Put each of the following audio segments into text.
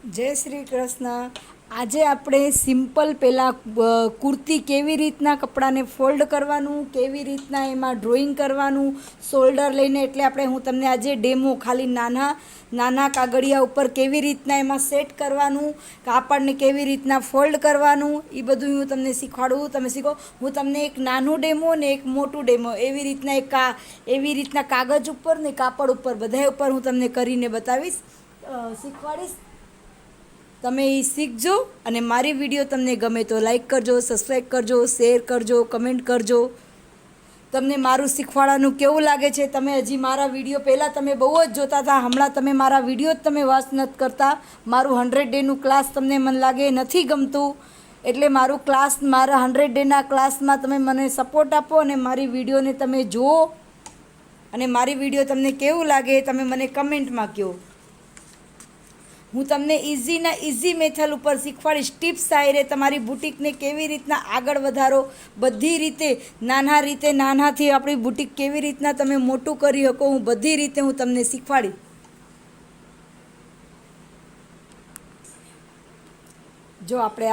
જય શ્રી કૃષ્ણ. આજે આપણે સિમ્પલ પહેલાં કુર્તી કેવી રીતના કપડાને ફોલ્ડ કરવાનું, કેવી રીતના એમાં ડ્રોઈંગ કરવાનું, શોલ્ડર લઈને, એટલે હું તમને આજે ડેમો ખાલી નાના કાગળિયા ઉપર કેવી રીતના એમાં સેટ કરવાનું, કાપડને કેવી રીતના ફોલ્ડ કરવાનું, એ બધું હું તમને શીખવાડું. તમે શીખો. હું તમને એક નાનું ડેમો ને એક મોટું ડેમો એવી રીતના કાગળ ઉપર ને કાપડ ઉપર બધા ઉપર હું તમને કરીને બતાવીશ, શીખવાડીશ. તમે એ શીખજો. અને મારી વિડીયો તમને ગમે તો લાઈક કરજો, સબસ્ક્રાઈબ કરજો, શેર કરજો, કમેન્ટ કરજો. તમને મારું શીખવાડવાનું કેવું લાગે છે? તમે હજી મારા વિડીયો પહેલાં તમે બહુ જ જોતા હતા, હમણાં તમે મારા વિડીયો જ તમે વોચ નથી કરતા. મારું 100 ડેનું ક્લાસ તમને મને લાગે નથી ગમતું, એટલે મારા 100 ડેના ક્લાસમાં તમે મને સપોર્ટ આપો અને મારી વિડીયોને તમે જુઓ. અને મારી વિડીયો તમને કેવું લાગે તમે મને કમેન્ટમાં કહો. હું તમને ઇઝી મેથડ ઉપર શીખવાડીશ. ટિપ્સ આયરે તમારી બુટિકને કેવી રીતના આગળ વધારો, બધી રીતે નાનાથી આપણી બુટિક કેવી રીતના તમે મોટું કરી શકો, હું બધી રીતે હું તમને શીખવાડીશ. જો આપણે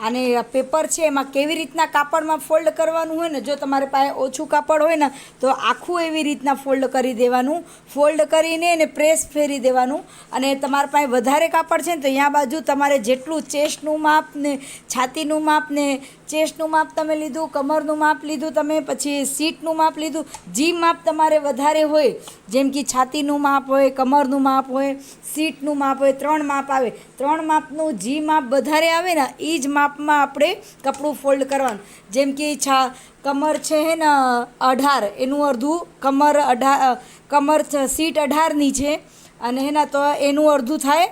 આને પેપર છે એમાં કેવી રીતના કાપડમાં ફોલ્ડ કરવાનું હોય ને, જો તમારી પાસે ઓછું કાપડ હોય ને તો આખું એવી રીતના ફોલ્ડ કરી દેવાનું. ફોલ્ડ કરીને એને પ્રેસ ફેરી દેવાનું. અને તમારી પાસે વધારે કાપડ છે ને તો અહીંયા બાજુ તમારે જેટલું ચેસ્ટનું માપ ને છાતીનું માપ ને ચેસ્ટનું માપ તમે લીધું, કમરનું માપ લીધું, તમે પછી સીટનું માપ લીધું, જી માપ તમારે વધારે હોય, જેમ કે છાતીનું માપ હોય, કમરનું માપ હોય, સીટનું માપ હોય, 3 માપ આવે, 3 માપનું જી માપ વધારે આવે ને એ જ માપમાં આપણે કપડું ફોલ્ડ કરવાનું. જેમ કે કમર છે હે ને 18, એનું અડધું કમર સીટ 18ની છે અને એના તો એનું અડધું થાય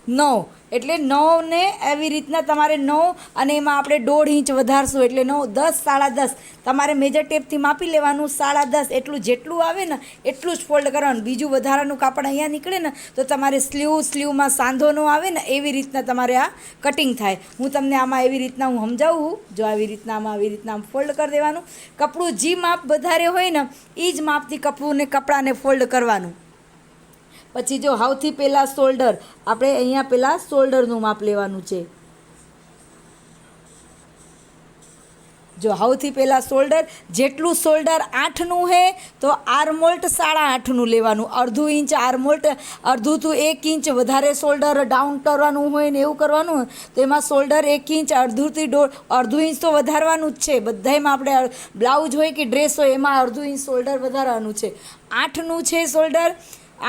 9, એટલે 9 ને એવી રીતના તમારે 9 અને એમાં આપણે 1.5 ઇંચ વધારશું એટલે 9, 10, 10.5 તમારે મેજર ટેપથી માપી લેવાનું. 10.5 એટલું જેટલું આવે ને એટલું જ ફોલ્ડ કરવાનું. બીજું વધારાનું કાપડ અહીંયા નીકળે ને તો તમારે સ્લીવમાં સાંધો ન આવે ને એવી રીતના તમારે આ કટિંગ થાય. હું તમને આમાં એવી રીતના હું સમજાવું. જો આવી રીતના આમ ફોલ્ડ કરી દેવાનું. કપડું જે માપ વધારે હોય ને એ જ માપથી કપડાને ફોલ્ડ કરવાનું. પછી જો સૌથી પહેલાં શોલ્ડર, આપણે અહીંયા પહેલાં શોલ્ડરનું માપ લેવાનું છે. જો સૌથી પહેલાં શોલ્ડર, જેટલું શોલ્ડર 8નું છે તો આર્મોલ્ટ 8.5નું લેવાનું. અડધું ઇંચ આર્મોલ્ટ, અડધું to 1 ઇંચ વધારે શોલ્ડર ડાઉન કરવાનું હોય ને એવું કરવાનું હોય તો એમાં શોલ્ડર 1 ઇંચ, અડધું ઇંચ તો વધારવાનું જ છે. બધામાં આપણે બ્લાઉઝ હોય કે ડ્રેસ હોય એમાં અડધું ઇંચ શોલ્ડર વધારવાનું છે. 8નું છે શોલ્ડર,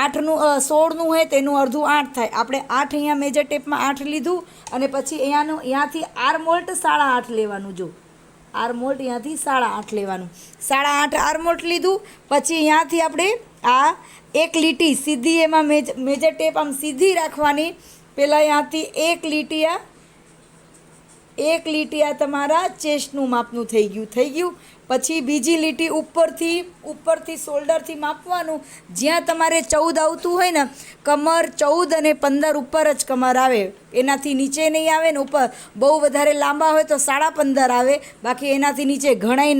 16નું હોય તેનું અડધું 8 થાય. આપણે 8 અહીંયા મેજર ટેપમાં 8 લીધું અને પછી અહીંયાથી આર્મોલ્ટ 8.5 લેવાનું. જો આર્મોલ્ટ અહીંયાથી 8.5 લેવાનું. 8.5 આર્મોલ્ટ લીધું. પછી અહીંયાથી આપણે આ એક લીટી સીધી એમાં મેજર ટેપ આમ સીધી રાખવાની. પહેલાં અહીંયાથી એક લીટી આ તમારા ચેસ્ટનું માપનું થઈ ગયું. પછી બીજી લીટી ઉપરથી શોલ્ડરથી માપવાનું. જ્યાં તમારે 14 આવતું હોય ને, કમર 14 અને 15 ઉપર જ કમર આવે, એનાથી નીચે નહીં આવે ને. ઉપર બહુ વધારે લાંબા હોય તો 15.5 આવે, બાકી એનાથી નીચે ઘણાય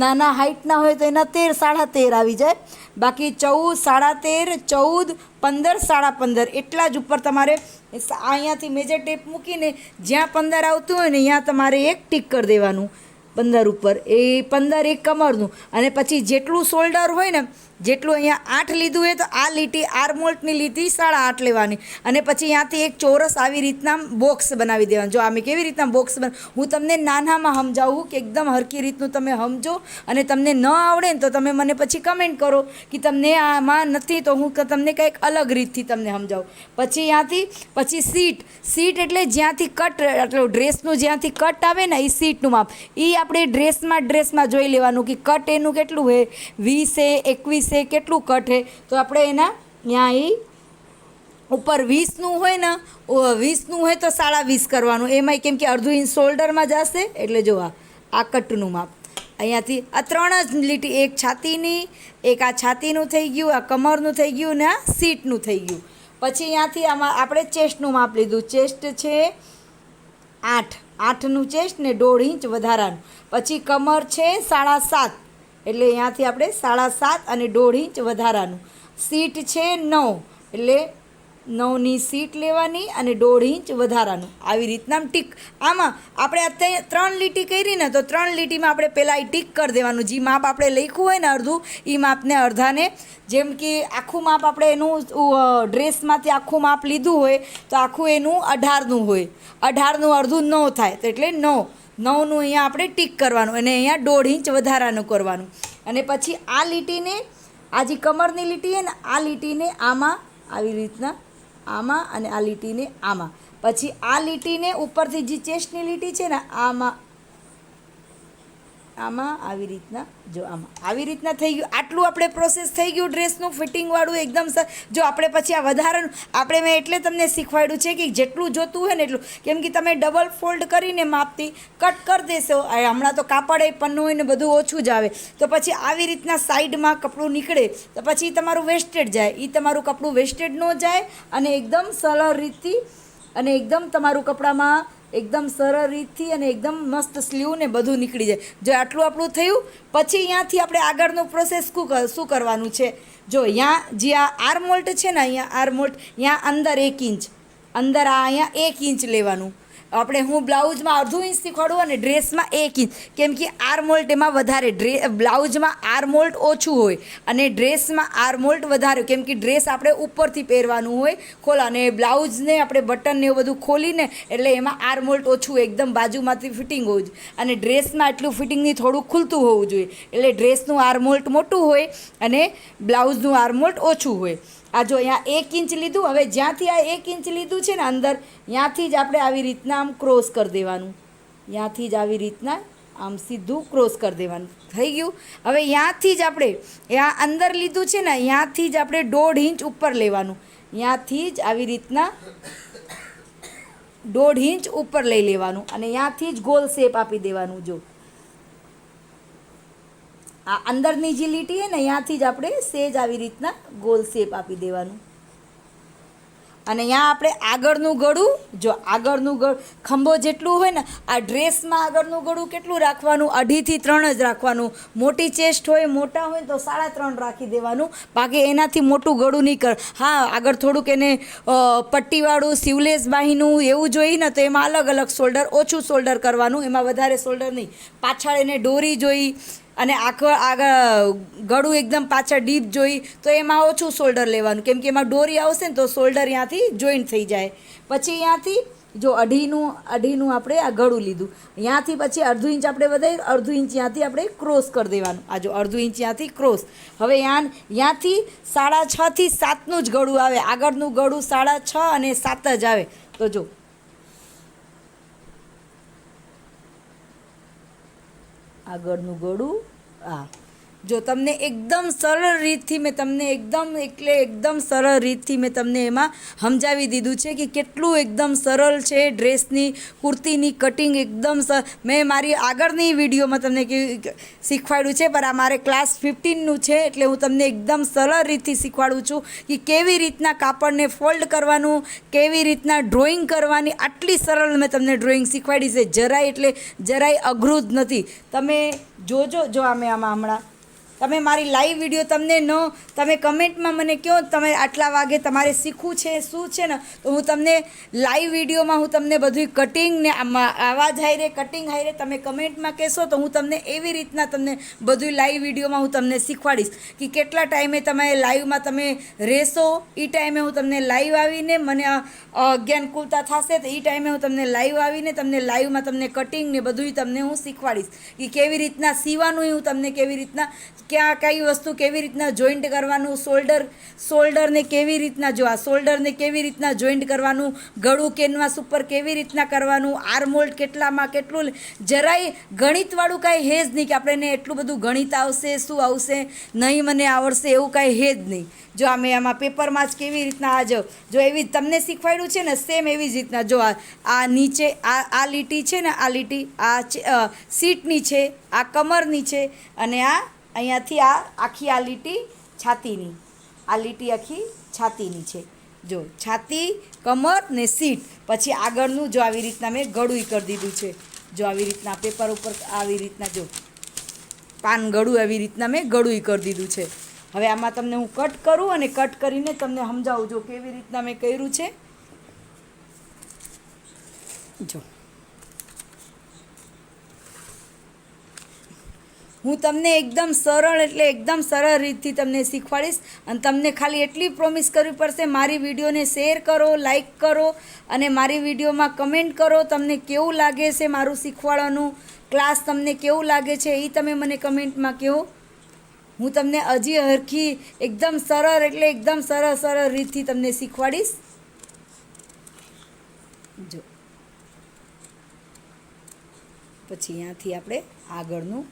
નાના હાઇટના હોય તો એના 13, 13.5 આવી જાય. બાકી 14, 13, 14, 15, 15 એટલા જ ઉપર તમારે અહીંયાથી મેજર ટેપ મૂકીને જ્યાં 15 આવતું હોય ને ત્યાં તમારે એક ટીક કરી દેવાનું. 15 ઉપર એ 15 એક કમરનું. અને પછી જેટલું શોલ્ડર હોય ને, જેટલું અહીંયા 8 લીધું હોય તો આ લીટી આર્મોલ્ટની લીટી 8.5 લેવાની. અને પછી અહીંયાથી એક ચોરસ આવી રીતના બોક્સ બનાવી દેવાનું. જો આમે કેવી રીતના બોક્સ હું તમને નાનામાં સમજાવું કે એકદમ હરખી રીતનું તમે સમજો. અને તમને ન આવડે ને તો તમે મને પછી કમેન્ટ કરો કે તમને આમાં નથી, તો હું તમને કંઈક અલગ રીતથી તમને સમજાવું. પછી અહીંયાથી સીટ એટલે જ્યાંથી કટ, એટલે ડ્રેસનું જ્યાંથી કટ આવે ને એ સીટનું માપ. એ આપણે ડ્રેસમાં જોઈ લેવાનું કે કટ એનું કેટલું હોય, 20, 21 કેટલું કટ છે. તો આપણે એના ત્યાં ઉપર 20નું હોય ને, 20નું હોય તો 20.5 કરવાનું. એમાંય કેમ કે અડધું ઇંચ શોલ્ડરમાં જશે એટલે જો આ કટનું માપ. અહીંયાથી આ 3 જ લીટી, એક છાતીની, એક આ છાતીનું થઈ ગયું, આ કમરનું થઈ ગયું ને આ સીટનું થઈ ગયું. પછી અહીંયાથી આમાં આપણે ચેસ્ટનું માપ લીધું. ચેસ્ટ છે 8નું ચેસ્ટ ને 1.5 ઇંચ વધારાનું. પછી કમર છે 7.5, એટલે અહીંયાથી આપણે 7.5 અને 1.5 ઇંચ વધારાનું. સીટ છે 9, એટલે 9ની સીટ લેવાની અને 1.5 ઇંચ વધારાનું આવી રીતના ટીક. આમાં આપણે અત્યારે 3 લીટી કરી ને તો 3 લીટીમાં આપણે પહેલાં ટીક કરી દેવાનું. જે માપ આપણે લખ્યું હોય ને અડધું એ માપને અડધાને, જેમ કે આખું માપ આપણે એનું ડ્રેસમાંથી આખું માપ લીધું હોય તો આખું એનું 18નું હોય, 18નું અડધું 9 થાય તો એટલે 9નું અહીંયા આપણે ટીક કરવાનું અને અહીંયા 1.5 ઇંચ વધારાનું કરવાનું. અને પછી આ લીટીને, આ જે કમરની લીટી છે ને આ લીટીને આમાં આવી રીતના આમાં અને આ લીટીને આમાં, પછી આ લીટીને ઉપરથી જે ચેસ્ટની લીટી છે ને આમાં આવી રીતના, જો આમાં આવી રીતના થઈ ગયું. આટલું આપણે પ્રોસેસ થઈ ગયું ડ્રેસનું ફિટિંગવાળું એકદમ. જો આપણે પછી આ વધારાનું આપણે મેં એટલે તમને શીખવાડ્યું છે કે જેટલું જોતું હોય ને એટલું, કેમ કે તમે ડબલ ફોલ્ડ કરીને માપથી કટ કરી દેશો. હમણાં તો કાપડ એ પન્નું હોય ને બધું ઓછું જ આવે, તો પછી આવી રીતના સાઈડમાં કપડું નીકળે તો પછી તમારું વેસ્ટેડ જાય. એ તમારું કપડું વેસ્ટેડ ન જાય અને એકદમ સરળ રીતથી અને એકદમ તમારું કપડામાં એકદમ સરળ રીતથી અને એકદમ મસ્ત સ્લીવ ને બધું નીકળી જાય. જો આટલું આપણું થયું પછી અહીંયાથી આપણે આગળનું પ્રોસેસ શું કરવાનું છે. જો અહીંયા જે આ આર્મહોલ્ટ છે ને, અહીંયા આર્મહોલ્ટ, અહીંયા અંદર 1 ઇંચ, અંદર આ અહીંયા 1 ઇંચ લેવાનું. આપણે હું બ્લાઉઝમાં અડધું ઇંચ શીખવાડું અને ડ્રેસમાં 1 ઇંચ, કેમ કે આર્મહોલ્ટ એમાં વધારે, બ્લાઉઝમાં આર્મહોલ્ટ ઓછું હોય અને ડ્રેસમાં આર્મહોલ્ટ વધારે, કેમ કે ડ્રેસ આપણે ઉપરથી પહેરવાનું હોય ખોલા, અને બ્લાઉઝને આપણે બટન ને એવું બધું ખોલીને એટલે એમાં આર્મહોલ્ટ ઓછું હોય, એકદમ બાજુમાંથી ફિટિંગ હોવું જોઈએ. અને ડ્રેસમાં એટલું ફિટિંગની થોડું ખુલતું હોવું જોઈએ, એટલે ડ્રેસનું આર્મહોલ્ટ મોટું હોય અને બ્લાઉઝનું આર્મહોલ્ટ ઓછું હોય. આ જો અહીંયા 1 ઇંચ લીધું. હવે જ્યાંથી આ 1 ઇંચ લીધું છે ને અંદર, ત્યાંથી જ આપણે આવી રીતના આમ ક્રોસ કરી દેવાનું. ત્યાંથી જ આવી રીતના આમ સીધું ક્રોસ કરી દેવાનું. થઈ ગયું. હવે ત્યાંથી જ આપણે ત્યાં અંદર લીધું છે ને, ત્યાંથી જ આપણે 1.5 ઇંચ ઉપર લેવાનું. ત્યાંથી જ આવી રીતના 1.5 ઇંચ ઉપર લઈ લેવાનું અને ત્યાંથી જ ગોલ શેપ આપી દેવાનું. જો આ અંદરની જે લીટી છે ને ત્યાંથી જ આપણે સેજ આવી રીતના ગોલ શેપ આપી દેવાનું. અને અહીંયા આપણે આગળનું ગળું, જો આગળનું ખંભો જેટલું હોય ને, આ ડ્રેસમાં આગળનું ગળું કેટલું રાખવાનું, 2.5 થી 3 જ રાખવાનું. મોટી ચેસ્ટ હોય, મોટા હોય તો 3.5 રાખી દેવાનું, બાકી એનાથી મોટું ગળું નહીં કર. હા, આગળ થોડુંક એને પટ્ટીવાળું સીવલેસ બાહીનું એવું જોઈએ ને તો એમાં અલગ અલગ શોલ્ડર, ઓછું શોલ્ડર કરવાનું, એમાં વધારે શોલ્ડર નહીં. પાછળ એને ડોરી જોઈ અને આગળ ગળું એકદમ પાછળ ડીપ જોઈ તો એમાં ઓછું શોલ્ડર લેવાનું, કેમ કે એમાં ડોરી આવશે ને તો શોલ્ડર ત્યાંથી જોઈન્ટ થઈ જાય. પછી ત્યાંથી જો 2.5 નું આપણે આ ગળું લીધું, ત્યાંથી પછી 1/2 ઇંચ આપણે વધારી, 1/2 ઇંચ ત્યાંથી આપણે ક્રોસ કરી દેવાનું. આ જો 1/2 ઇંચ ત્યાંથી ક્રોસ. હવે ત્યાંથી 6.5 થી 7નું જ ગળું આવે, આગળનું ગળું 6.5 અને 7 જ આવે. તો જો આગળનું ગળું આ, જો તમને એકદમ સરળ રીતથી મેં તમને એકદમ સરળ રીતથી મેં તમને એમાં સમજાવી દીધું છે કે કેટલું એકદમ સરળ છે ડ્રેસની કુર્તીની કટિંગ. એકદમ મેં મારી આગળની વિડીયોમાં તમને શીખવાડ્યું છે, પણ આ મારે ક્લાસ 15નું છે એટલે હું તમને એકદમ સરળ રીતથી શીખવાડું છું કે કેવી રીતના કાપડને ફોલ્ડ કરવાનું, કેવી રીતના ડ્રોઈંગ કરવાની. આટલી સરળ મેં તમને ડ્રોઈંગ શીખવાડી છે, જરાય અઘરું જ નથી. તમે જોજો. જો આમાં હમણાં તમે મારી લાઈવ વિડીયો તમે કમેન્ટમાં મને કહો તમે આટલા વાગે તમારે શીખવું છે શું છે ને, તો હું તમને લાઈવ વિડીયોમાં હું તમને બધું કટિંગ ને આવાજ હાઈરે કટિંગ હાઈરે તમે કમેન્ટમાં કહેશો તો હું તમને એવી રીતના તમને બધું લાઈવ વિડીયોમાં હું તમને શીખવાડીશ કે કેટલા ટાઈમે તમે લાઈવમાં તમે રહેશો. એ ટાઈમે હું તમને લાઈવ આવીને મને જ્ઞાન કુલતા થશે તો એ ટાઈમે હું તમને લાઈવ આવીને તમને લાઈવમાં તમને કટિંગ ને બધું તમને હું શીખવાડીશ કે કેવી રીતના સીવાનું, હું તમને કેવી રીતના ક્યાં કઈ વસ્તુ કેવી રીતના જોઈન્ટ કરવાનું, શોલ્ડરને કેવી રીતના, જો આ શોલ્ડરને કેવી રીતના જોઈન્ટ કરવાનું, ગળું કેનવાસ ઉપર કેવી રીતના કરવાનું, આર્મહોલ્ટ કેટલામાં કેટલું. જરાય ગણિતવાળું કાંઈ હે જ નહીં કે આપણે એટલું બધું ગણિત આવશે, શું આવશે, નહીં મને આવડશે એવું કાંઈ હે જ નહીં. જો આમાં પેપરમાં જ કેવી રીતના જો એવી તમને શીખવાડ્યું છે ને સેમ એવી જ રીતના. જો આ નીચે આ લીટી છે ને, આ લીટી આ સીટની છે, આ કમરની છે અને આ અહીંયાથી આ આખી આ લીટી છાતીની, આ લીટી આખી છાતીની છે. જો છાતી, કમર ને સીટ. પછી આગળનું જો આવી રીતના મેં ગળું કરી દીધું છે. જો આવી રીતના પેપર ઉપર આવી રીતના જો પાન ગળું આવી રીતના મેં ગળું કરી દીધું છે. હવે આમાં તમને હું કટ કરું અને કટ કરીને તમને સમજાવું જો કેવી રીતના મેં કર્યું છે. જો હું તમને એકદમ સરળ એટલે એકદમ સરળ રીતથી તમને શીખવાડીશ અને તમને ખાલી એટલી પ્રોમિસ કરવી પડશે, મારી વિડીયોને શેર કરો, લાઈક કરો અને મારી વિડીયોમાં કમેન્ટ કરો. તમને કેવું લાગે છે મારું શીખવાડવાનું ક્લાસ, તમને કેવું લાગે છે એ તમે મને કમેન્ટમાં કહો. હું તમને હજી હરખી એકદમ સરળ એટલે એકદમ સરળ રીતથી તમને શીખવાડીશ. જો પછી અહીંયાથી આપણે આગળનું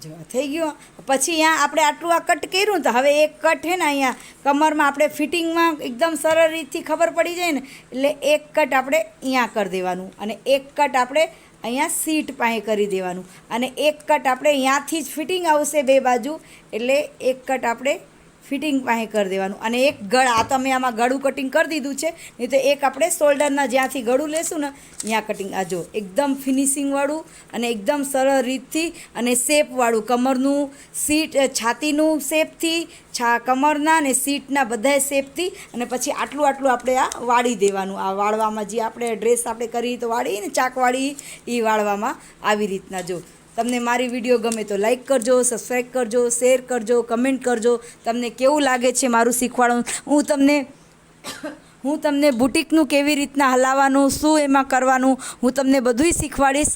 જો થઈ ગયું. પછી અહીંયા આપણે આટલું આ કટ કર્યું તો હવે એક કટ છે ને અહીંયા કમરમાં આપણે ફિટિંગમાં એકદમ સરળ રીતથી ખબર પડી જાય ને એટલે એક કટ આપણે અહીંયા કરી દેવાનું અને એક કટ આપણે અહીંયા સીટ પાસે કરી દેવાનું અને એક કટ આપણે અહીંયાથી જ ફિટિંગ આવશે બે બાજુ એટલે એક કટ આપણે ફિટિંગ પાસે કરી દેવાનું અને એક ગળ આ તમે આમાં ગળું કટિંગ કરી દીધું છે, નહીં તો એક આપણે શોલ્ડરના જ્યાંથી ગળું લેશું ને ત્યાં કટિંગ. આ જો એકદમ ફિનિશિંગવાળું અને એકદમ સરળ રીતથી અને શેપવાળું કમરનું સીટ છાતીનું શેપથી કમરના અને સીટના બધા શેપથી અને પછી આટલું આપણે આ વાળી દેવાનું. આ વાળવામાં જે આપણે ડ્રેસ આપણે કરી તો વાળી ને ચાકવાળી એ વાળવામાં આવી રીતના. જો તમને મારી વિડીયો ગમે તો લાઈક કરજો, સબસ્ક્રાઈબ કરજો, શેર કરજો, કમેન્ટ કરજો. તમને કેવું લાગે છે મારું શીખવાડવાનું. હું તમને બુટિકનું કેવી રીતના હલાવવાનું, શું એમાં કરવાનું હું તમને બધુંય શીખવાડીશ.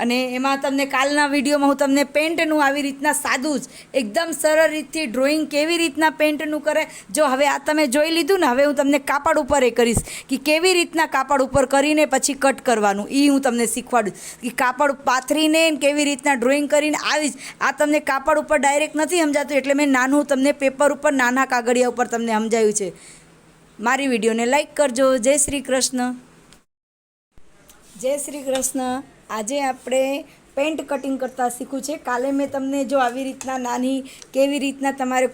અને એમાં તમને કાલના વિડીયોમાં હું તમને પેન્ટનું આવી રીતના સાદું જ એકદમ સરળ રીતથી ડ્રોઈંગ કેવી રીતના પેન્ટનું કરે. જો હવે આ તમે જોઈ લીધું ને, હવે હું તમને કાપડ ઉપર એ કરીશ કે કેવી રીતના કાપડ ઉપર કરીને પછી કટ કરવાનું એ હું તમને શીખવાડું કે કાપડ પાથરીને કેવી રીતના ડ્રોઈંગ કરીને આવી જ. આ તમને કાપડ ઉપર ડાયરેક્ટ નથી સમજાતું એટલે મેં નાનું તમને પેપર ઉપર નાના કાગળિયા ઉપર તમને સમજાવ્યું છે. મારી વિડીયોને લાઈક કરજો. જય શ્રી કૃષ્ણ. જય શ્રી કૃષ્ણ. આજે આપણે પેન્ટ કટિંગ કરતાં શીખવું છે. કાલે મેં તમને જો આવી રીતના નાની કેવી રીતના તમારે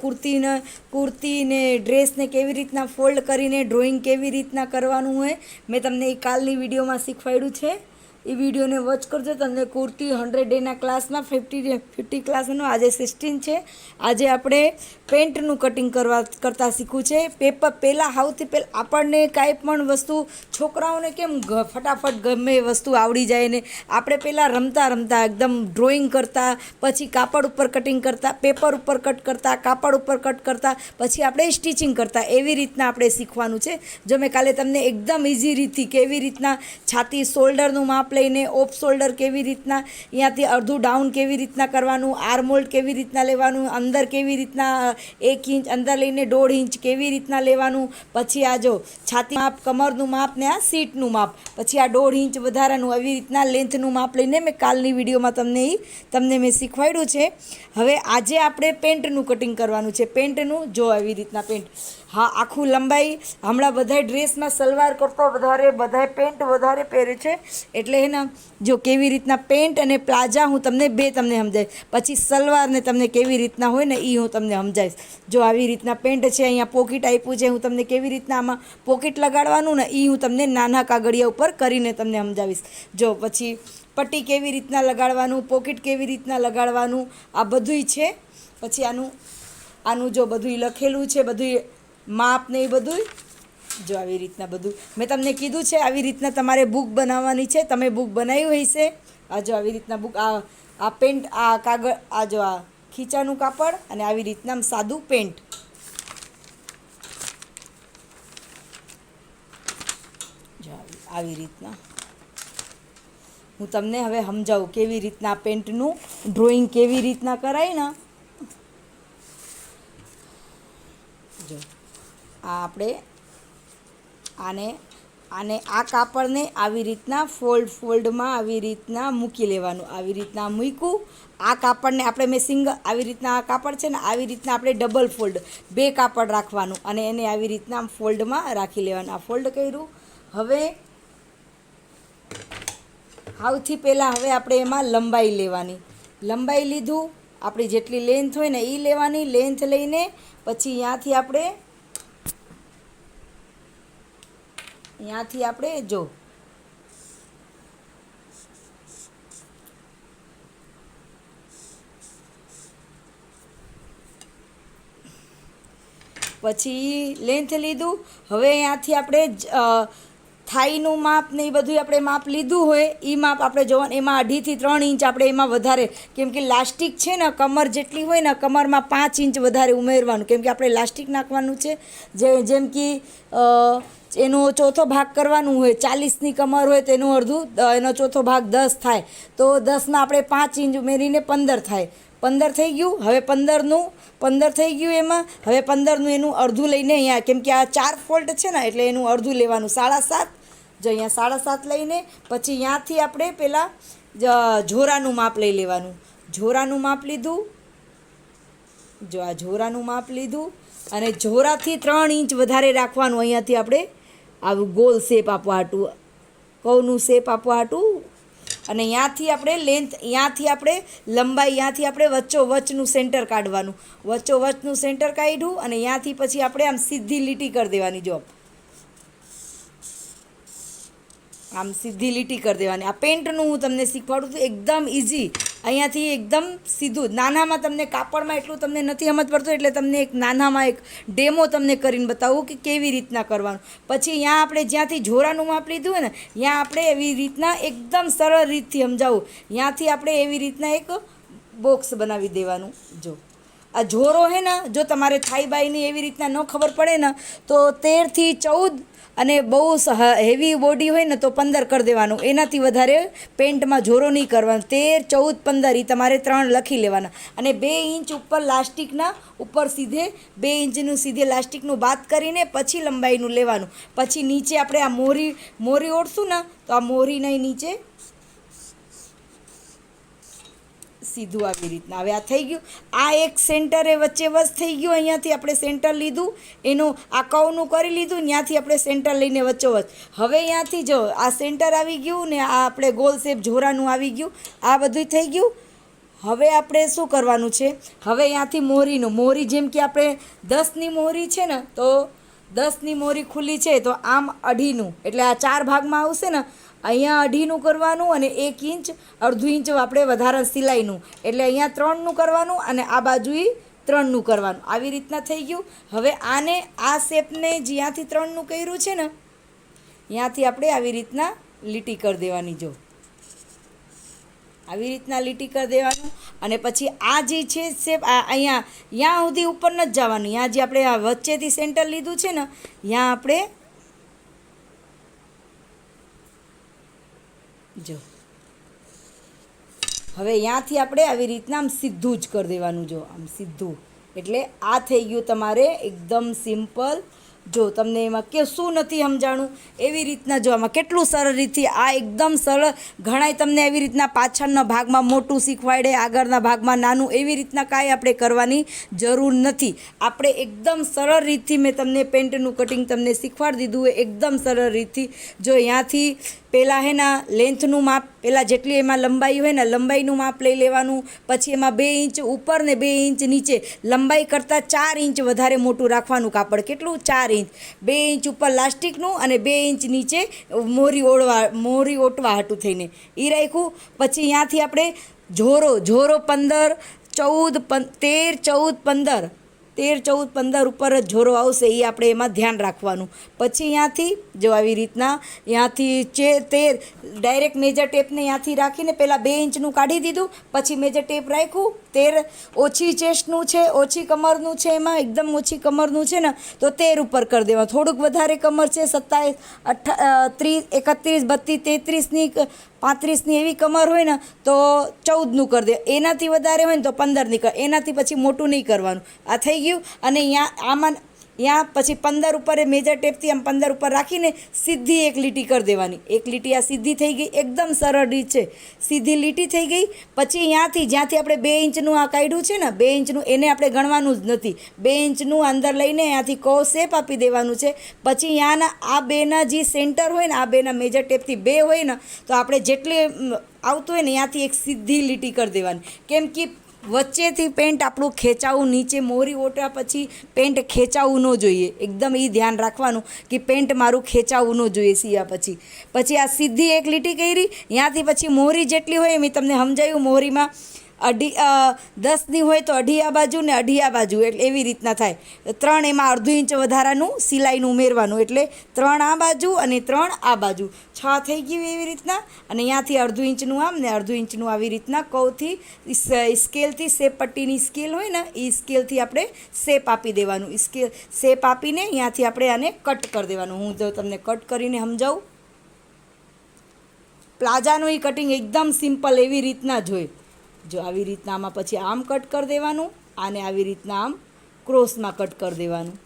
કુર્તીને ડ્રેસને કેવી રીતના ફોલ્ડ કરીને ડ્રોઈંગ કેવી રીતના કરવાનું હોય મેં તમને એ કાલની વિડીયોમાં શીખવાડ્યું છે. એ વિડીયોને વોચ કરજો. તમને કુર્તી 100 ડેના ક્લાસમાં 50 ક્લાસનો આજે 16 છે. આજે આપણે પેન્ટનું કટિંગ કરતાં શીખવું છે. પહેલાં સૌથી પહેલાં આપણને કાંઈ પણ વસ્તુ છોકરાઓને કેમ ફટાફટ ગમે વસ્તુ આવડી જાય ને આપણે પહેલાં રમતા એકદમ ડ્રોઈંગ કરતા, પછી કાપડ ઉપર કટિંગ કરતા, પેપર ઉપર કટ કરતા, કાપડ ઉપર કટ કરતા, પછી આપણે સ્ટિચિંગ કરતા. એવી રીતના આપણે શીખવાનું છે. જો મેં કાલે તમને એકદમ ઇઝી રીતથી કેવી રીતના છાતી શોલ્ડરનું માપ લઈને ઓફ શોલ્ડર કેવી રીતના અહીંયાથી અડધું ડાઉન કેવી રીતના કરવાનું, આર્મહોલ કેવી રીતના લેવાનું, અંદર કેવી રીતના 1 ઇંચ અંદર લઈને 1.5 ઇંચ કેવી રીતના લેવાનું, પછી આ જો છાતી માપ, કમરનું માપ ને આ સીટનું માપ, પછી આ 1.5 ઇંચ વધારાનું આવી રીતના લેન્થનું માપ લઈને મેં કાલની વિડીયોમાં તમને મેં શીખવાડ્યું છે. હવે આજે આપણે પેન્ટનું કટિંગ કરવાનું છે. પેન્ટનું જો આવી રીતના પેન્ટ આખું લંબાઈ હમણાં બધા ડ્રેસમાં સલવાર કરતાં વધારે બધા પેન્ટ વધારે પહેરે છે એટલે હે ને જો કેવી રીતના પેન્ટ અને પ્લાઝા હું તમને સમજાવીશ. પછી સલવારને તમને કેવી રીતના હોય ને એ હું તમને સમજાવીશ. જો આવી રીતના પેન્ટ છે, અહીંયા પોકેટ આપ્યું છે, હું તમને કેવી રીતના આમાં પોકેટ લગાડવાનું ને એ હું તમને નાના કાગળિયા ઉપર કરીને તમને સમજાવીશ. જો પછી પટ્ટી કેવી રીતના લગાડવાનું, પોકેટ કેવી રીતના લગાડવાનું આ બધુંય છે. પછી આનું જો બધું લખેલું છે, બધું માપ ને એ બધું જો આવી રીતના બધું મેં તમને કીધું છે. આવી રીતના તમારે બુક બનાવવાની છે. તમે બુક બનાવી હશે. આ જો આવી રીતના બુક આ પેન્ટ આ કાગળ આ જો આ ખીચાનું કાપડ અને આવી રીતના સાદું પેન્ટ. જો આવી રીતના હું તમને હવે સમજાવું કેવી રીતના પેન્ટનું ડ્રોઈંગ કેવી રીતના કરાય ને. જો આ આપણે આને આ કાપડને આવી રીતના ફોલ્ડમાં આવી રીતના મૂકી લેવાનું. આવી રીતના મૂક્યું. આ કાપડને આપણે મેં સિંગલ આવી રીતના આ કાપડ છે ને આવી રીતના આપણે ડબલ ફોલ્ડ 2 કાપડ રાખવાનું અને એને આવી રીતના ફોલ્ડમાં રાખી લેવાનું. આ ફોલ્ડ કર્યું. હવે સૌથી પહેલાં હવે આપણે એમાં લંબાઈ લેવાની. લંબાઈ લીધું. આપણી જેટલી લેન્થ હોય ને એ લેવાની. લેન્થ લઈને પછી અહીંયાથી આપણે અહીંયાથી આપણે જો પછી લેન્થ લીધું. હવે અહીંયાથી આપણે થાઈનું માપ ને એ બધું આપણે માપ લીધું હોય એ માપ આપણે જોવાનું. એમાં 2.5 થી 3 ઇંચ આપણે એમાં વધારે, કેમ કે લાસ્ટિક છે ને કમર જેટલી હોય ને કમરમાં 5 ઇંચ વધારે ઉમેરવાનું, કેમ કે આપણે લાસ્ટિક નાખવાનું છે. જેમ કે એનો ચોથો ભાગ કરવાનું હોય, 40ની કમર હોય તો એનું અડધું, એનો ચોથો ભાગ 10 થાય, તો 10માં આપણે 5 ઇંચ ઉમેરીને 15 થાય. 15 થઈ ગયું. હવે 15 થઈ ગયું. એમાં હવે 15નું એનું અડધું લઈને અહીંયા, કેમ કે આ 4 ફોલ્ટ છે ને એટલે એનું અડધું લેવાનું, 7.5. જો અહીંયા 7.5 લઈને પછી અહીંયાથી આપણે પહેલાં જોરાનું માપ લઈ લેવાનું. જોરાનું માપ લીધું. જો આ જોરાનું માપ લીધું અને જોરાથી 3 ઇંચ વધારે રાખવાનું. અહીંયાથી આપણે આવું ગોલ શેપ આપવા હાટું, કવનું શેપ આપવા હાટું. અને અહીંયાથી આપણે લેન્થ, અહીંયાથી આપણે લંબાઈ, અહીંયાથી આપણે વચ્ચોવચનું સેન્ટર કાઢવાનું. વચ્ચોવચનું સેન્ટર કાઢ્યું અને અહીંયાથી પછી આપણે આમ સીધી લીટી કરી દેવાની. જો આમ સીધી લીટી કરી દેવાની. આ પેન્ટનું હું તમને શીખવાડું છું, એકદમ ઇઝી. અહીંયાથી એકદમ સીધું. નાનામાં તમને કાપડમાં એટલું તમને નથી સમજ પડતું, એટલે તમને એક નાનામાં એક ડેમો તમને કરીને બતાવું કે કેવી રીતના કરવાનું. પછી અહીંયા આપણે જ્યાંથી જોરાનું માપ લીધું હોય ને, ત્યાં આપણે એવી રીતના એકદમ સરળ રીતથી સમજાવું. ત્યાંથી આપણે એવી રીતના એક બોક્સ બનાવી દેવાનું. જો આ જોરો હે ને, જો તમારે થાઈ બાઈની એવી રીતના ન ખબર પડે ને તો 13 થી 14 અને બહુ હેવી બોડી હોય ને તો 15 કરી દેવાનું. એનાથી વધારે પેન્ટમાં જોરો નહીં કરવાનો. 13, 14, 15 એ તમારે 3 લખી લેવાના. અને 2 ઇંચ ઉપર લાસ્ટિકના ઉપર સીધે 2 ઇંચનું સીધે લાસ્ટિકનું બાદ કરીને પછી લંબાઈનું લેવાનું. પછી નીચે આપણે આ મોરી ઓળશું ને તો આ મોરીના નીચે સીધું આવી રીતના. હવે આ થઈ ગયું. આ એક સેન્ટરે વચ્ચે વચ થઈ ગયું. અહીંયાથી આપણે સેન્ટર લીધું, એનું આ કવનું કરી લીધું, ત્યાંથી આપણે સેન્ટર લઈને વચ્ચોવચ. હવે અહીંયાથી જો આ સેન્ટર આવી ગયું ને આ આપણે ગોલ શેપ જોરાનું આવી ગયું. આ બધું થઈ ગયું. હવે આપણે શું કરવાનું છે, હવે અહીંયાથી મોરી જેમ કે આપણે 10ની મોરી છે ને તો 10ની મોરી ખુલ્લી છે તો આમ 2.5નું, એટલે આ 4 ભાગમાં આવશે ને. અહીંયા 2.5નું કરવાનું અને 1 ઇંચ, અડધું ઇંચ આપણે વધારે સિલાઈનું, એટલે અહીંયા 3નું કરવાનું અને આ બાજુએ 3નું કરવાનું. આવી રીતના થઈ ગયું. હવે આને આ શેપને જ્યાંથી 3નું કર્યું છે ને ત્યાંથી આપણે આવી રીતના લીટી કરી દેવાની. જો આવી રીતના લીટી કરી દેવાનું. અને પછી આ જે છે શેપ અહીંયા સુધી ઉપર નથી જવાનું. અહીંયા જે આપણે આ વચ્ચેથી સેન્ટર લીધું છે ને ત્યાં આપણે જો હવે અહીંયાથી આપણે આવી રીતના આમ સીધું જ કરી દેવાનું. જો આમ સીધું, એટલે આ થઈ ગયું તમારે એકદમ સિમ્પલ. જો તમને એમાં કે શું નથી સમજાણું એવી રીતના જો આમાં કેટલું સરળ રીતથી આ એકદમ સરળ. ઘણાય તમને એવી રીતના પાછળના ભાગમાં મોટું શીખવાડે, આગળના ભાગમાં નાનું, એવી રીતના કાંઈ આપણે કરવાની જરૂર નથી. આપણે એકદમ સરળ રીતથી મેં તમને પેન્ટનું કટિંગ તમને શીખવાડી દીધું હોય એકદમ સરળ રીતથી. જો અહીંયાથી પહેલાં હે ને લેન્થનું માપ, પહેલાં જેટલી એમાં લંબાઈ હોય ને લંબાઈનું માપ લઈ લેવાનું. પછી એમાં 2 ઇંચ ઉપર ને 2 ઇંચ નીચે, લંબાઈ કરતાં 4 ઇંચ વધારે મોટું રાખવાનું કાપડ. કેટલું? 4 ઇંચ. 2 ઇંચ ઉપર લાસ્ટિકનું અને 2 ઇંચ નીચે મોરી ઓટવા હાટું થઈને એ રાખ્યું. પછી અહીંયાથી આપણે જોરો 15, 14, 13, 14, 15 ઉપર જ જોરો આવશે, એ આપણે એમાં ધ્યાન રાખવાનું. પછી અહીંયાથી જો આવી રીતના અહીંયાથી ડાયરેક્ટ મેજર ટેપને અહીંયાથી રાખીને પહેલાં 2 ઇંચનું કાઢી દીધું, પછી મેજર ટેપ રાખ્યું. 13 ઓછી ચેસ્ટનું છે, ઓછી કમરનું છે, એમાં એકદમ ઓછી કમરનું છે ને તો 13 ઉપર કરી દેવાનું. થોડુંક વધારે કમર છે, 27, 30, 31, 32, 33ની 35ની એવી કમર હોય ને તો 14નું કરી દે. એનાથી વધારે હોય ને તો 15ની કર. એનાથી પછી મોટું નહીં કરવાનું. આ થઈ ગયું. અને અહીંયા પછી 15 ઉપર એ મેજર ટેપથી આમ 15 ઉપર રાખીને સીધી એક લીટી કરી દેવાની. એક લીટી આ સીધી થઈ ગઈ. એકદમ સરળ રીત છે, સીધી લીટી થઈ ગઈ. પછી અહીંયાથી જ્યાંથી આપણે 2 ઇંચનું આ કાઢ્યું છે ને 2 ઇંચનું, એને આપણે ગણવાનું જ નથી. 2 ઇંચનું અંદર લઈને અહીંયાથી કો શેપ આપી દેવાનું છે. પછી અહીંયાના આ બેના જે સેન્ટર હોય ને, આ બેના મેજર ટેપથી 2 હોય ને તો આપણે જેટલી આવતું હોય ને ત્યાંથી એક સીધી લીટી કરી દેવાની. કેમ કે વચ્ચેથી પેન્ટ આપણું ખેંચાવું, નીચે મોહરી ઓટવા પછી પેન્ટ ખેંચાવું ન જોઈએ. એકદમ એ ધ્યાન રાખવાનું કે પેન્ટ મારું ખેંચાવું ન જોઈએ સીયા પછી આ સીધી એક લીટી કરી, ત્યાંથી પછી મોહરી જેટલી હોય મેં તમને સમજાવ્યું. મોહરીમાં 10ની હોય તો 2.5 આ બાજુ ને 2.5 આ બાજુ, એટલે એવી રીતના થાય. 3 એમાં અડધું ઇંચ વધારાનું સિલાઈનું ઉમેરવાનું, એટલે 3 આ બાજુ અને 3 આ બાજુ, 6 થઈ ગયું એવી રીતના. અને અહીંયાથી અડધું ઇંચનું આમ ને અડધું ઇંચનું આવી રીતના કવથી સ્કેલથી શેપ પટ્ટીની સ્કેલ હોય ને એ સ્કેલથી આપણે શેપ આપી દેવાનું. શેપ આપીને અહીંયાથી આપણે આને કટ કરી દેવાનું. હું જો તમને કટ કરીને સમજાવું. પ્લાઝાનું એ કટિંગ એકદમ સિમ્પલ એવી રીતના જ હોય. જો આવી રીતના આમાં પછી આમ કટ કરી દેવાનું, આને આવી રીતના આમ ક્રોસમાં કટ કરી દેવાનું.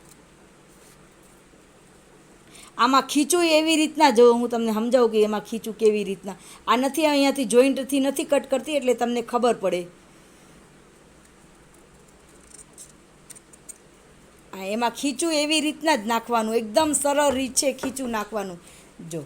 આમાં ખીચું એવી રીતના, જો હું તમને સમજાવું કે એમાં ખીચું કેવી રીતના. આ નથી અહીંયાથી જોઈન્ટથી નથી કટ કરતી એટલે તમને ખબર પડે. એમાં ખીચું એવી રીતના જ નાખવાનું, એકદમ સરળ રીત છે ખીચું નાખવાનું. જો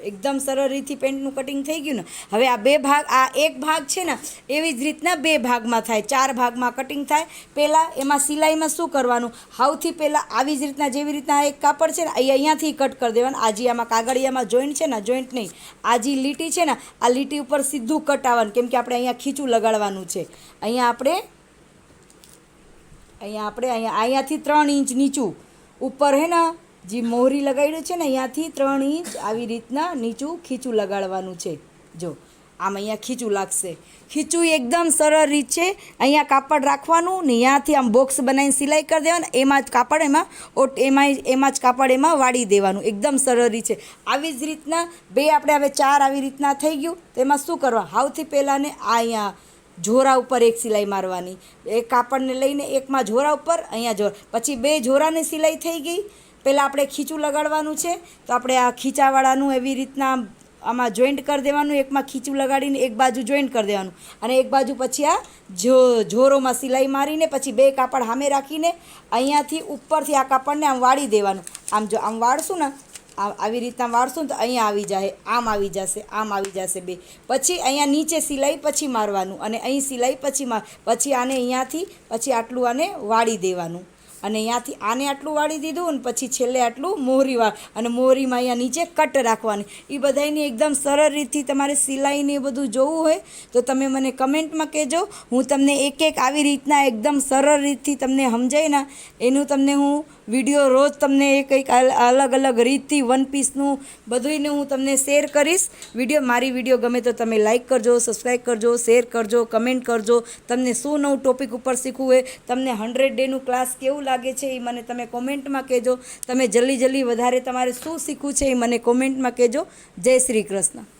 એકદમ સરળ રીતથી પેન્ટનું કટિંગ થઈ ગયું ને. હવે આ 2 ભાગ, આ એક ભાગ છે ને એવી જ રીતના 2 ભાગમાં થાય, 4 ભાગમાં કટિંગ થાય. પહેલાં એમાં સિલાઈમાં શું કરવાનું, સૌથી પહેલાં આવી જ રીતના, જેવી રીતના એક કાપડ છે ને અહીંયાથી કટ કરી દેવાનું. આજી આમાં કાગળિયામાં જોઈન્ટ છે ને, જોઈન્ટ નહીં, આ જે લીટી છે ને આ લીટી ઉપર સીધું કટ આવવાનું, કેમ કે આપણે અહીંયા ખીચું લગાડવાનું છે. અહીંયાથી 3 ઇંચ નીચું ઉપર હે ને જે મોહરી લગાડ્યું છે ને અહીંયાથી 3 ઇંચ આવી રીતના નીચું ખીચું લગાડવાનું છે. જો આમ અહીંયા ખીચું લાગશે. ખીચું એકદમ સરળ રીત છે. અહીંયા કાપડ રાખવાનું ને અહીંયાથી આમ બોક્સ બનાવીને સિલાઈ કરી દેવાનું. એમાં જ કાપડ એમાં વાળી દેવાનું. એકદમ સરળ રીત છે. આવી જ રીતના 2 આપણે હવે 4 આવી રીતના થઈ ગયું. તો એમાં શું કરવા, સૌથી પહેલાં ને આ અહીંયા જોરા ઉપર એક સિલાઈ મારવાની. એક કાપડને લઈને એકમાં જોરા ઉપર, અહીંયા જોરા, પછી 2 જોરાની સિલાઈ થઈ ગઈ. પહેલાં આપણે ખીચું લગાડવાનું છે તો આપણે આ ખીચાવાળાનું એવી રીતના આમાં જોઈન્ટ કરી દેવાનું. એકમાં ખીચું લગાડીને એક બાજુ જોઈન્ટ કરી દેવાનું અને એક બાજુ પછી આ જોરોમાં સિલાઈ મારીને પછી 2 કાપડ સામે રાખીને અહીંયાથી ઉપરથી આ કાપડને આમ વાળી દેવાનું. આમ જો આમ વાળશું ને, આવી રીતના વાળશું ને તો અહીંયા આવી જાય, આમ આવી જશે, આમ આવી જશે 2. પછી અહીંયા નીચે સિલાઈ પછી મારવાનું અને અહીં સિલાઈ પછી આને અહીંયાથી પછી આટલું આને વાળી દેવાનું. અને અહીંયાથી આને આટલું વાળી દીધું અને પછી છેલ્લે આટલું મોહરી અને મોહરીમાં અહીંયા નીચે કટ રાખવાની. એ બધાની એકદમ સરળ રીતથી તમારે સિલાઈને એ બધું જોવું હોય તો તમે મને કમેન્ટમાં કહેજો. હું તમને એક આવી રીતના એકદમ સરળ રીતથી તમને સમજાય ને એનું તમને હું વિડીયો રોજ તમને કંઈક અલગ અલગ રીતથી વન પીસનું બધુંયને હું તમને શેર કરીશ. મારી વિડીયો ગમે તો તમે લાઇક કરજો, સબસ્ક્રાઈબ કરજો, શેર કરજો, કમેન્ટ કરજો. તમને શું નવું ટોપિક ઉપર શીખવું હોય, તમને 100 ડેનું ક્લાસ કેવું લાગે છે એ મને તમે કોમેન્ટમાં કહેજો. તમે જલ્દી વધારે તમારે શું શીખવું છે એ મને કોમેન્ટમાં કહેજો. જય શ્રી કૃષ્ણ.